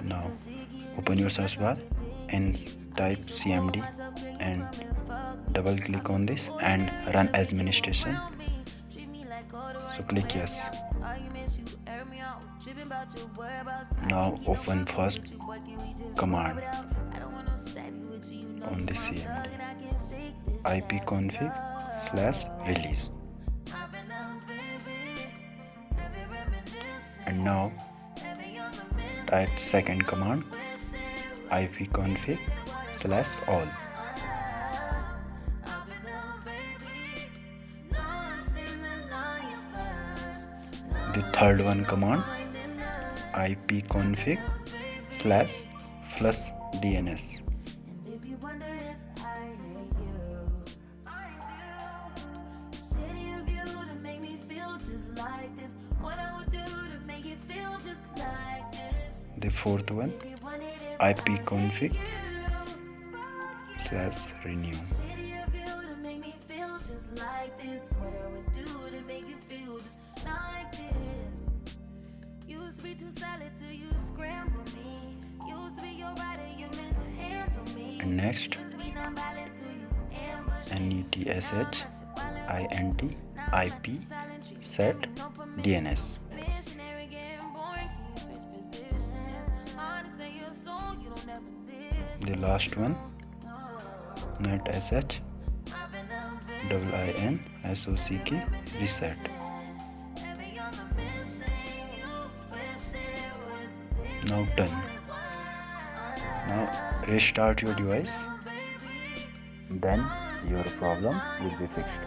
Now open your search bar and type CMD and double click on this and run administration. So click yes. Now open first command on the CMD, ipconfig/release. And now type second command, ipconfig/all. The third one command, ipconfig/flush_DNS. The fourth one, ipconfig/renew. And next, netshint set DNS. The last one, netshint reset. Now done. Now restart your device, then your problem will be fixed.